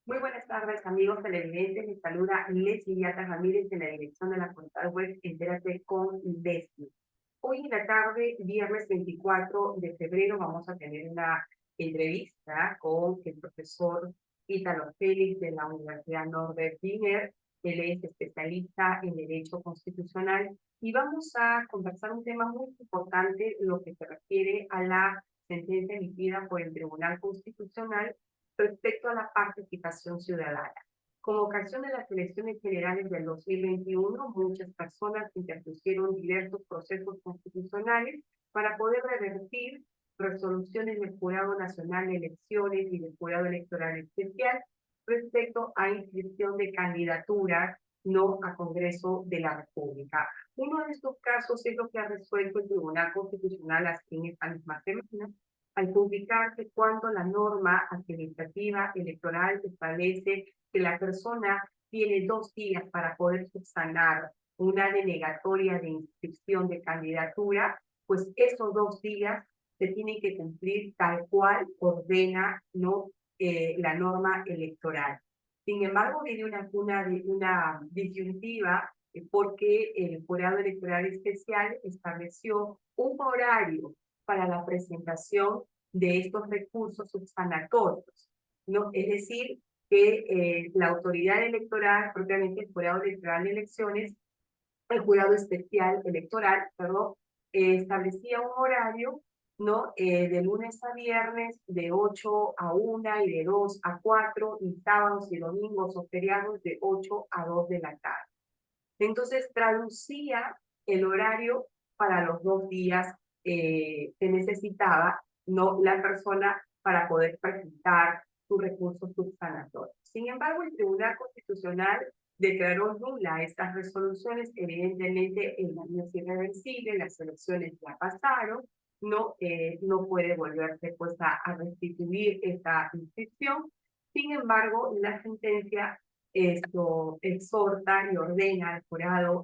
Muy buenas tardes, amigos televidentes. Les saluda Leslie Yata Ramírez de la dirección de la portal web Entérate con Leslie. Hoy en la tarde, viernes 24 de febrero, vamos a tener una entrevista con el profesor Ítalo Félix de la Universidad Norbert Wiener. Él es especialista en Derecho Constitucional y vamos a conversar un tema muy importante, lo que se refiere a la sentencia emitida por el Tribunal Constitucional respecto a la participación ciudadana. Como ocasión de las elecciones generales del 2021, muchas personas interpusieron diversos procesos constitucionales para poder revertir resoluciones del Jurado Nacional de Elecciones y del Jurado Electoral Especial respecto a inscripción de candidaturas no a Congreso de la República. Uno de estos casos es lo que ha resuelto el Tribunal Constitucional en esta misma semana, al publicar que cuando la norma administrativa electoral establece que la persona tiene 2 días para poder subsanar una denegatoria de inscripción de candidatura, pues esos 2 días se tienen que cumplir tal cual ordena, ¿no? La norma electoral. Sin embargo, viene una disyuntiva porque el jurado electoral especial estableció un horario para la presentación de estos recursos subsanatorios, ¿no? Es decir, que la autoridad electoral, propiamente el jurado electoral de elecciones, el jurado especial electoral, perdón, establecía un horario, ¿no? De lunes a viernes, de 8 a 1 y de 2 a 4, y sábados y domingos o feriados de 8 a 2 de la tarde. Entonces traducía el horario para los 2 días que necesitaba, ¿no? La persona para poder presentar su recurso subsanatorio. Sin embargo, el Tribunal Constitucional declaró nula estas resoluciones. Evidentemente, el daño es irreversible, las elecciones ya pasaron, no puede volverse pues a restituir esta inscripción. Sin embargo, la sentencia esto exhorta y ordena al Jurado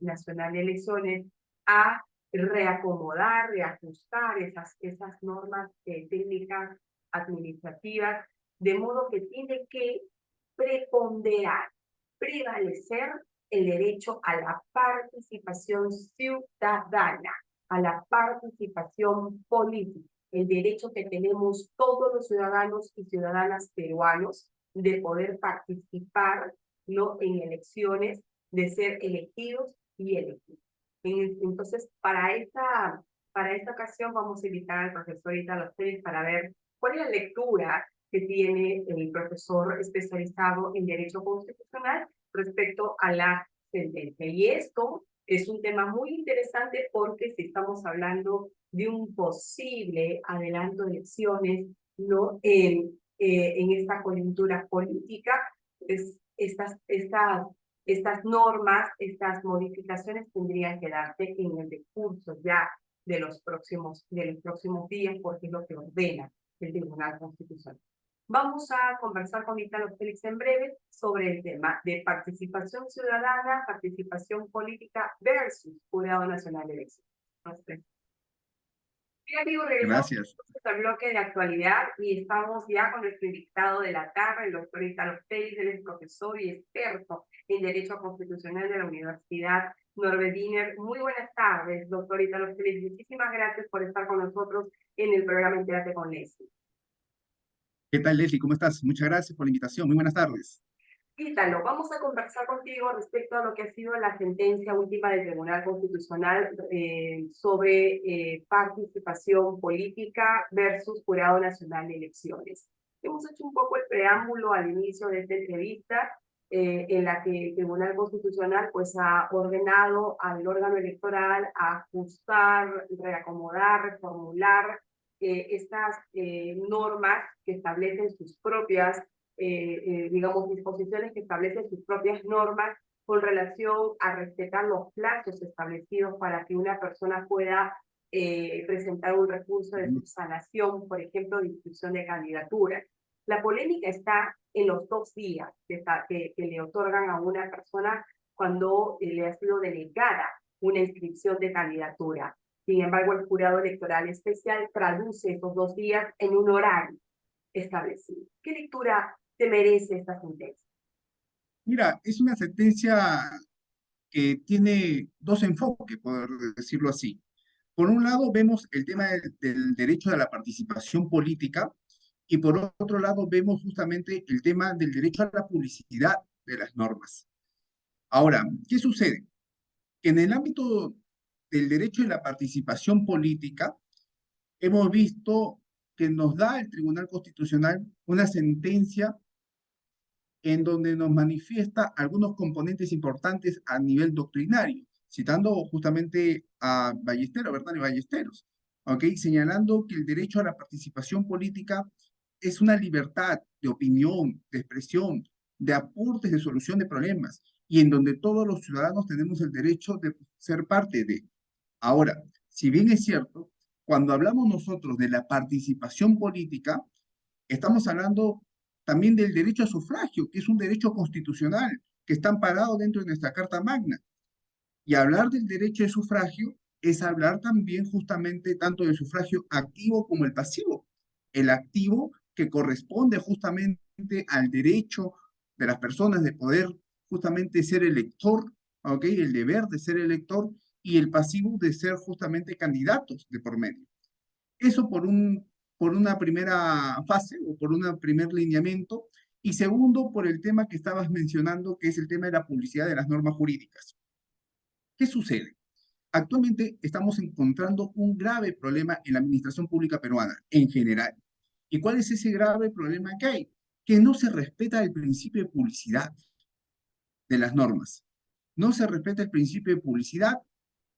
Nacional de Elecciones a reacomodar, reajustar esas normas técnicas administrativas, de modo que tiene que preponderar, prevalecer el derecho a la participación ciudadana, a la participación política, el derecho que tenemos todos los ciudadanos y ciudadanas peruanos de poder participar, ¿no? En elecciones, de ser elegidos y elegidos. Entonces, para esta ocasión vamos a invitar al profesor Ítalo Félix para ver cuál es la lectura que tiene el profesor especializado en Derecho Constitucional respecto a la sentencia. Y esto es un tema muy interesante porque si estamos hablando de un posible adelanto de elecciones, ¿no? En esta coyuntura política, pues estas normas, estas modificaciones tendrían que darse en el decurso ya de los próximos días, porque es lo que ordena el Tribunal Constitucional. Vamos a conversar con Ítalo Félix en breve sobre el tema de participación ciudadana, participación política versus Jurado Nacional de Elecciones. Bien, amigos, regresamos Gracias. al bloque de actualidad y estamos ya con nuestro invitado de la tarde, el doctor Ítalo Félix. Él es profesor y experto en Derecho Constitucional de la Universidad Norbert Wiener. Muy buenas tardes, doctor Ítalo Félix. Muchísimas gracias por estar con nosotros en el programa Entérate con Leslie. ¿Qué tal, Leslie? ¿Cómo estás? Muchas gracias por la invitación. Muy buenas tardes. Ítalo, vamos a conversar contigo respecto a lo que ha sido la sentencia última del Tribunal Constitucional sobre participación política versus Jurado Nacional de Elecciones. Hemos hecho un poco el preámbulo al inicio de esta entrevista, en la que el Tribunal Constitucional pues ha ordenado al órgano electoral a ajustar, reacomodar, reformular estas normas que establecen sus propias digamos, disposiciones que establecen sus propias normas con relación a respetar los plazos establecidos para que una persona pueda presentar un recurso de subsanación, por ejemplo, de inscripción de candidatura. La polémica está en los 2 días que le otorgan a una persona cuando le ha sido denegada una inscripción de candidatura. Sin embargo, el jurado electoral especial traduce esos 2 días en un horario establecido. ¿Qué lectura se merece esta sentencia? Mira, es una sentencia que tiene dos enfoques, por decirlo así. Por un lado, vemos el tema del derecho a la participación política y por otro lado, vemos justamente el tema del derecho a la publicidad de las normas. Ahora, ¿qué sucede? Que en el ámbito del derecho a la participación política, hemos visto que nos da el Tribunal Constitucional una sentencia en donde nos manifiesta algunos componentes importantes a nivel doctrinario, citando justamente a Ballesteros, Bertani Ballesteros, ¿ok? Señalando que el derecho a la participación política es una libertad de opinión, de expresión, de aportes de solución de problemas, y en donde todos los ciudadanos tenemos el derecho de ser parte de. Ahora, si bien es cierto, cuando hablamos nosotros de la participación política, estamos hablando también del derecho a sufragio, que es un derecho constitucional, que está amparado dentro de nuestra Carta Magna. Y hablar del derecho de sufragio es hablar también justamente tanto del sufragio activo como el pasivo. El activo que corresponde justamente al derecho de las personas de poder justamente ser elector, ¿ok? El deber de ser elector y el pasivo de ser justamente candidatos de por medio. Eso por una primera fase o por un primer lineamiento. Y segundo, por el tema que estabas mencionando, que es el tema de la publicidad de las normas jurídicas. ¿Qué sucede? Actualmente estamos encontrando un grave problema en la administración pública peruana en general. ¿Y cuál es ese grave problema que hay? Que no se respeta el principio de publicidad de las normas. No se respeta el principio de publicidad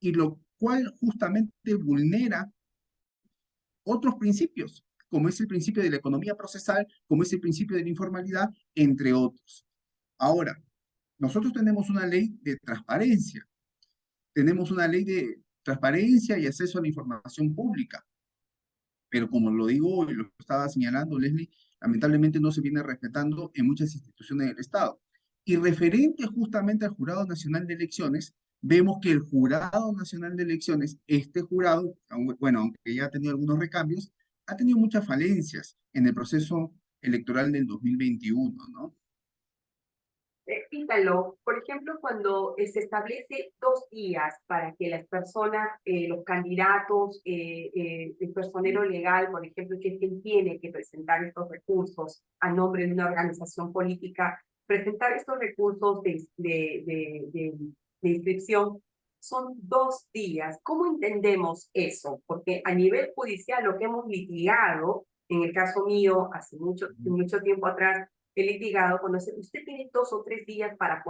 y lo cual justamente vulnera otros principios, como es el principio de la economía procesal, como es el principio de la informalidad, entre otros. Ahora, nosotros tenemos una ley de transparencia, tenemos una ley de transparencia y acceso a la información pública, pero como lo digo y lo estaba señalando Leslie, lamentablemente no se viene respetando en muchas instituciones del Estado. Y referente justamente al Jurado Nacional de Elecciones, vemos que el Jurado Nacional de Elecciones, este jurado, bueno, aunque ya ha tenido algunos recambios, ha tenido muchas falencias en el proceso electoral del 2021, ¿no? Pítalo, por ejemplo, cuando se establece 2 días para que las personas, los candidatos, el personero legal, por ejemplo, que es quien tiene que presentar estos recursos a nombre de una organización política, presentar estos recursos de inscripción, son 2 días. ¿Cómo entendemos eso? Porque a nivel judicial lo que hemos litigado, en el caso mío, hace mucho tiempo atrás, el litigado, cuando usted tiene 2 o 3 días para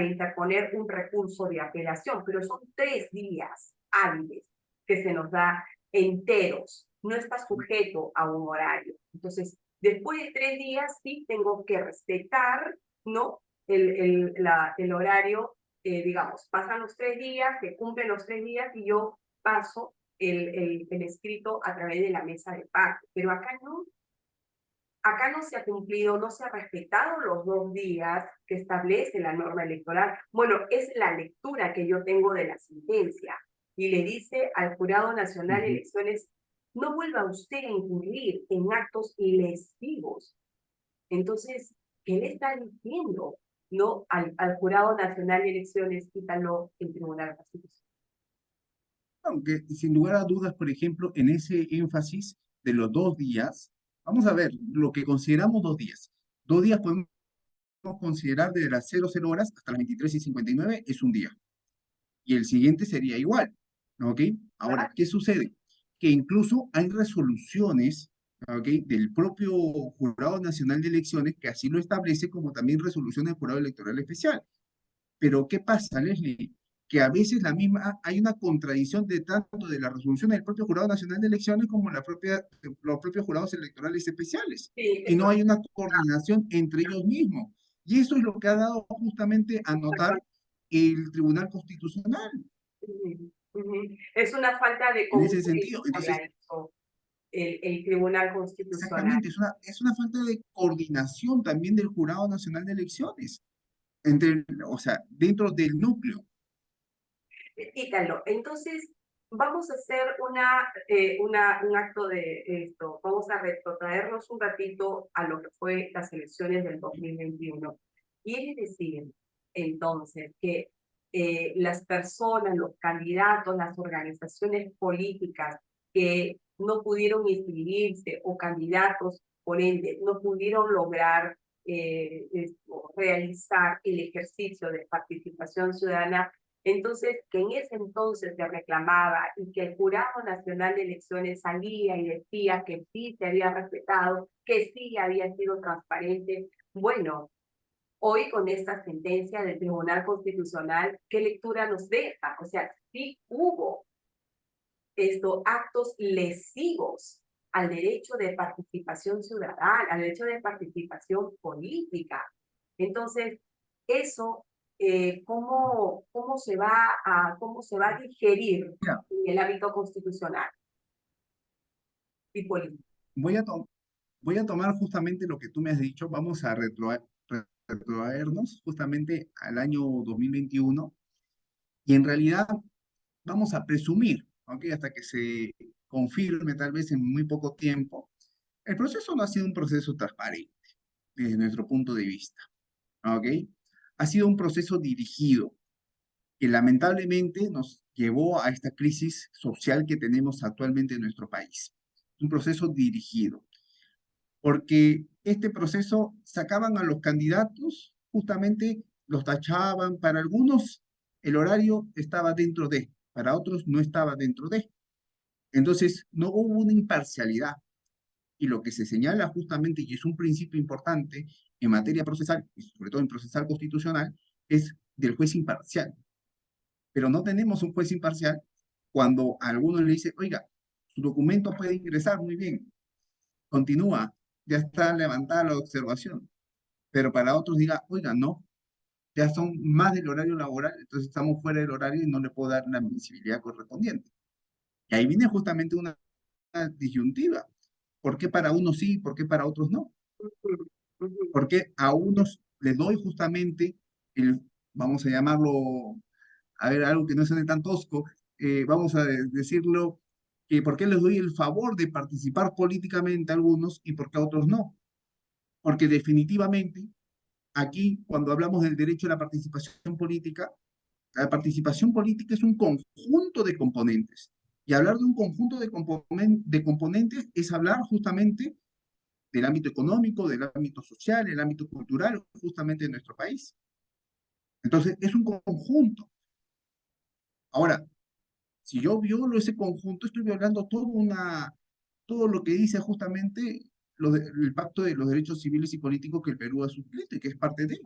interponer un recurso de apelación, pero son 3 días hábiles que se nos da enteros, no está sujeto a un horario. Entonces, después de 3 días sí tengo que respetar, ¿no? El horario, digamos, pasan los 3 días, se cumplen los 3 días y yo paso el escrito a través de la mesa de parte, pero acá no. Acá no se ha cumplido, no se ha respetado los 2 días que establece la norma electoral. Bueno, es la lectura que yo tengo de la sentencia y le dice al Jurado Nacional de Elecciones, no vuelva usted a incurrir en actos lesivos. Entonces, ¿qué le está diciendo, no, al Jurado Nacional de Elecciones? Quítalo el Tribunal Constitucional. Aunque sin lugar a dudas, por ejemplo, en ese énfasis de los 2 días, vamos a ver lo que consideramos 2 días. 2 días podemos considerar desde las 00 horas hasta las 23:59 es un día. Y el siguiente sería igual, ¿ok? Ahora, ¿qué sucede? Que incluso hay resoluciones, ¿ok? Del propio Jurado Nacional de Elecciones que así lo establece, como también resoluciones del Jurado Electoral Especial. Pero ¿qué pasa, Leslie? Que a veces hay una contradicción de tanto de la resolución del propio Jurado Nacional de Elecciones como los propios jurados electorales especiales. Sí, Y no hay una coordinación entre ellos mismos. Y eso es lo que ha dado justamente a notar el Tribunal Constitucional es una falta de en ese sentido. concurrencia, Entonces, el Tribunal Constitucional. exactamente, es una falta de coordinación también del Jurado Nacional de Elecciones, entre, o sea, dentro del núcleo. Quítalo. Entonces, vamos a hacer un acto de esto, vamos a retrotraernos un ratito a lo que fue las elecciones del 2021. Quiere decir, entonces, que las personas, los candidatos, las organizaciones políticas que no pudieron inscribirse o candidatos, por ende, no pudieron lograr realizar el ejercicio de participación ciudadana, entonces, que en ese entonces se reclamaba y que el Jurado Nacional de Elecciones salía y decía que sí se había respetado, que sí había sido transparente. Bueno, hoy con esta sentencia del Tribunal Constitucional, ¿qué lectura nos deja? O sea, sí hubo estos actos lesivos al derecho de participación ciudadana, al derecho de participación política. Entonces, eso, ¿cómo cómo se va a digerir Mira, en el ámbito constitucional y político? voy a, voy a tomar justamente lo que tú me has dicho, vamos a retrotraernos justamente al año 2021 y en realidad vamos a presumir, ¿ok? Hasta que se confirme tal vez en muy poco tiempo, el proceso no ha sido un proceso transparente desde nuestro punto de vista, ¿ok? Ha sido un proceso dirigido que lamentablemente nos llevó a esta crisis social que tenemos actualmente en nuestro país. Un proceso dirigido, porque este proceso sacaban a los candidatos, justamente los tachaban, para algunos el horario estaba dentro de, para otros no estaba dentro de. Entonces, no hubo una imparcialidad. Y lo que se señala justamente, y es un principio importante en materia procesal, y sobre todo en procesal constitucional, es del juez imparcial. Pero no tenemos un juez imparcial cuando a algunos le dice, oiga, su documento puede ingresar muy bien, continúa, ya está levantada la observación. Pero para otros diga, oiga, no, ya son más del horario laboral, entonces estamos fuera del horario y no le puedo dar la admisibilidad correspondiente. Y ahí viene justamente una disyuntiva. ¿Por qué para unos sí, por qué para otros no? Ujú, ujú. ¿Por qué a unos les doy justamente el, vamos a llamarlo, a ver, algo que no suene tan tosco, vamos a decirlo, que por qué les doy el favor de participar políticamente a algunos y por qué a otros no? Porque definitivamente aquí, cuando hablamos del derecho a la participación política es un conjunto de componentes. Y hablar de un conjunto de componentes es hablar justamente del ámbito económico, del ámbito social, del ámbito cultural, justamente de nuestro país. Entonces, es un conjunto. Ahora, si yo violo ese conjunto, estoy violando todo lo que dice justamente el Pacto de los Derechos Civiles y Políticos que el Perú ha suscrito y que es parte de él.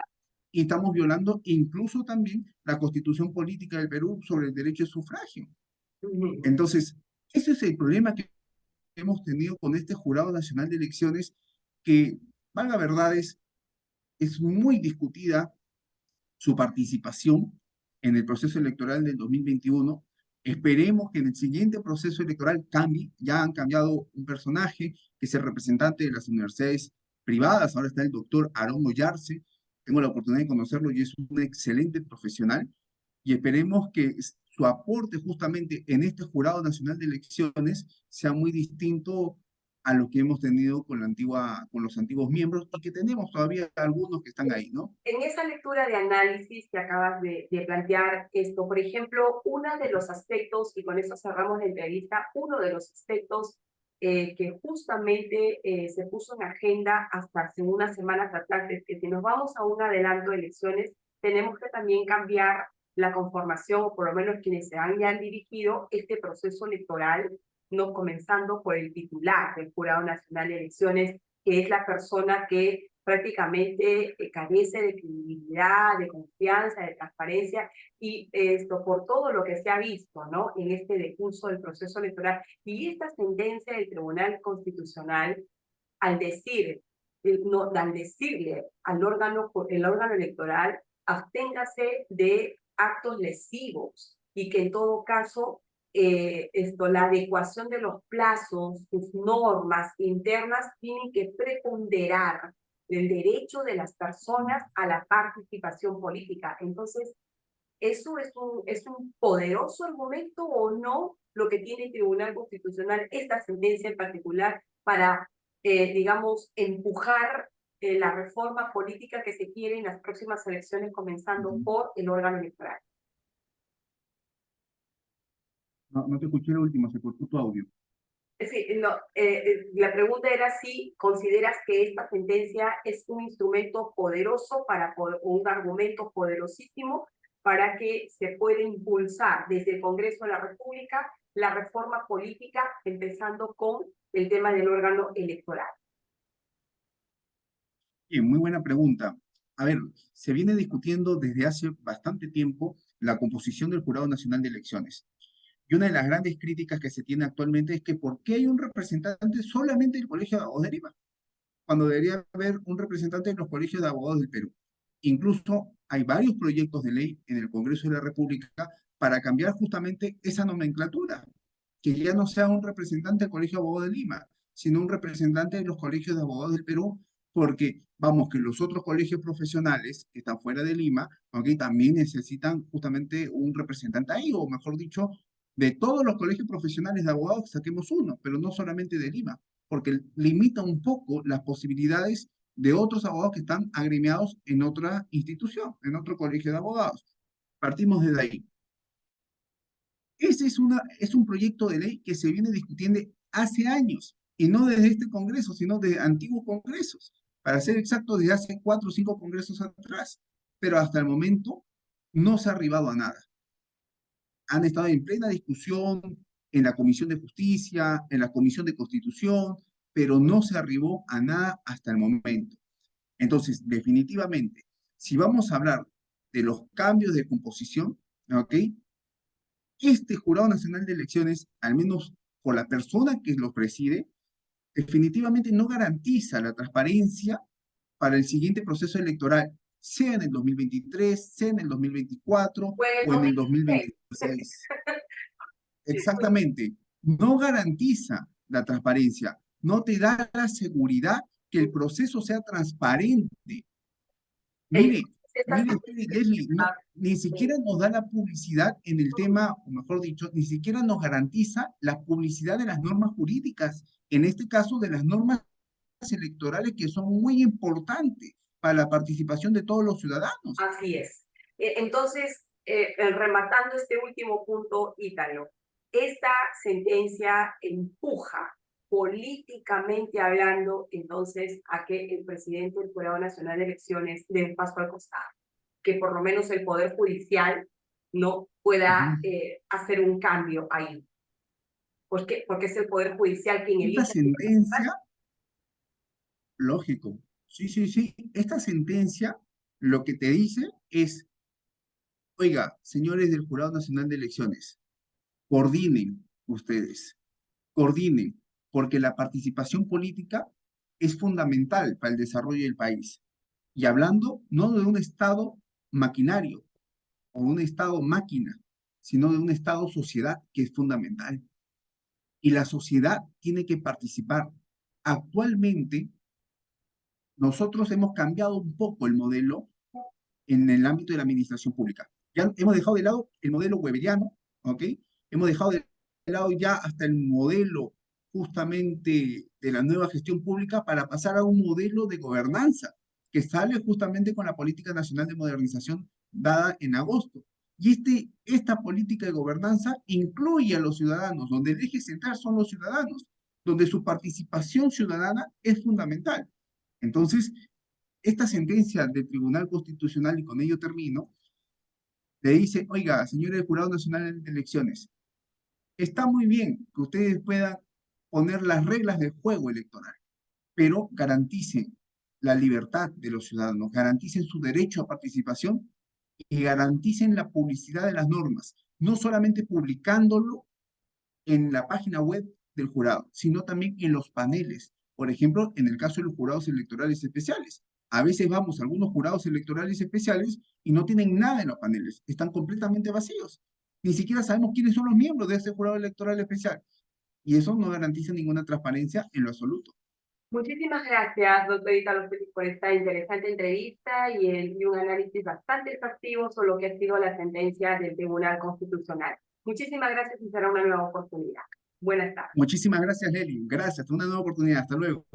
Y estamos violando incluso también la Constitución Política del Perú sobre el derecho de sufragio. Ujú. Entonces, ese es el problema que hemos tenido con este Jurado Nacional de Elecciones que, valga verdades, es muy discutida su participación en el proceso electoral del 2021. Esperemos que en el siguiente proceso electoral cambie. Ya han cambiado un personaje que es el representante de las universidades privadas. Ahora está el doctor Aarón Ollarse. Tengo la oportunidad de conocerlo y es un excelente profesional. Y esperemos que su aporte justamente en este Jurado Nacional de Elecciones sea muy distinto a lo que hemos tenido con con los antiguos miembros y que tenemos todavía algunos que están ahí, ¿no? En esa lectura de análisis que acabas de plantear esto, por ejemplo, uno de los aspectos, y con eso cerramos la entrevista, uno de los aspectos que justamente se puso en agenda hasta hace unas semanas atrás es que si nos vamos a un adelanto de elecciones, tenemos que también cambiar la conformación, o por lo menos quienes se han ya dirigido este proceso electoral, no comenzando por el titular del Jurado Nacional de Elecciones, que es la persona que prácticamente carece de credibilidad, de confianza, de transparencia, y esto por todo lo que se ha visto, ¿no? En este decurso del proceso electoral. Y esta sentencia del Tribunal Constitucional, al decir, no, al decirle al órgano, el órgano electoral, absténgase de actos lesivos y que en todo caso la adecuación de los plazos, sus normas internas tienen que preponderar el derecho de las personas a la participación política. Entonces, ¿Eso es un poderoso argumento o no lo que tiene el Tribunal Constitucional, esta sentencia en particular, para, digamos, empujar la reforma política que se quiere en las próximas elecciones, comenzando Ujú. por el órgano electoral? No, no te escuché lo último, se cortó tu audio. Sí, no, la pregunta era si consideras que esta sentencia es un instrumento poderoso o un argumento poderosísimo para que se pueda impulsar desde el Congreso de la República la reforma política, empezando con el tema del órgano electoral. Bien, muy buena pregunta. A ver, se viene discutiendo desde hace bastante tiempo la composición del Jurado Nacional de Elecciones. Y una de las grandes críticas que se tiene actualmente es que ¿por qué hay un representante solamente del Colegio de Abogados de Lima, cuando debería haber un representante de los colegios de abogados del Perú? Incluso hay varios proyectos de ley en el Congreso de la República para cambiar justamente esa nomenclatura, que ya no sea un representante del Colegio de Abogados de Lima, sino un representante de los colegios de abogados del Perú, porque vamos, que los otros colegios profesionales que están fuera de Lima, ¿ok? También necesitan justamente un representante ahí, o mejor dicho, de todos los colegios profesionales de abogados saquemos uno, pero no solamente de Lima, porque limita un poco las posibilidades de otros abogados que están agremiados en otra institución, en otro colegio de abogados. Partimos desde ahí. Ese es un proyecto de ley que se viene discutiendo hace años, y no desde este Congreso, sino de antiguos congresos, para ser exacto, desde hace 4 o 5 congresos atrás, pero hasta el momento no se ha arribado a nada. Han estado en plena discusión en la Comisión de Justicia, en la Comisión de Constitución, pero no se arribó a nada hasta el momento. Entonces, definitivamente, si vamos a hablar de los cambios de composición, ¿ok? Este Jurado Nacional de Elecciones, al menos por la persona que lo preside, definitivamente no garantiza la transparencia para el siguiente proceso electoral, sea en el 2023, sea en el 2024 Fue en el o en el 2016. 2026. Exactamente, no garantiza la transparencia, no te da la seguridad que el proceso sea transparente. Entonces, Mire, mire, Leslie, ni siquiera nos da la publicidad en el tema, o mejor dicho, ni siquiera nos garantiza la publicidad de las normas jurídicas, en este caso de las normas electorales que son muy importantes para la participación de todos los ciudadanos. así es. Entonces, rematando este último punto, Ítalo, esta sentencia empuja políticamente hablando, entonces, a que el presidente del Jurado Nacional de Elecciones dé un paso al costado, que por lo menos el Poder Judicial no pueda Ujú. hacer un cambio ahí. ¿Por qué? Porque es el Poder Judicial quien Esta elige. sentencia, lógico, sí, sí, sí, esta sentencia lo que te dice es, oiga, señores del Jurado Nacional de Elecciones, coordinen ustedes, coordinen, porque la participación política es fundamental para el desarrollo del país. Y hablando no de un Estado maquinario o un Estado máquina, sino de un Estado sociedad que es fundamental. Y la sociedad tiene que participar. Actualmente, nosotros hemos cambiado un poco el modelo en el ámbito de la administración pública. Ya hemos dejado de lado el modelo weberiano, ¿ok? Hemos dejado de lado ya hasta el modelo justamente de la nueva gestión pública para pasar a un modelo de gobernanza que sale justamente con la Política Nacional de Modernización dada en agosto. Y esta política de gobernanza incluye a los ciudadanos, donde el eje central son los ciudadanos, donde su participación ciudadana es fundamental. Entonces, esta sentencia del Tribunal Constitucional, y con ello termino, le dice, oiga, señores del Jurado Nacional de Elecciones, está muy bien que ustedes puedan poner las reglas del juego electoral, pero garanticen la libertad de los ciudadanos, garanticen su derecho a participación y garanticen la publicidad de las normas, no solamente publicándolo en la página web del jurado, sino también en los paneles. Por ejemplo, en el caso de los jurados electorales especiales. A veces vamos a algunos jurados electorales especiales y no tienen nada en los paneles, están completamente vacíos. Ni siquiera sabemos quiénes son los miembros de ese jurado electoral especial. Y eso no garantiza ninguna transparencia en lo absoluto. Muchísimas gracias, doctor Italo Félix, por esta interesante entrevista y un análisis bastante exhaustivo sobre lo que ha sido la sentencia del Tribunal Constitucional. Muchísimas gracias y será una nueva oportunidad. Buenas tardes. Muchísimas gracias, Leli. Gracias, una nueva oportunidad. Hasta luego.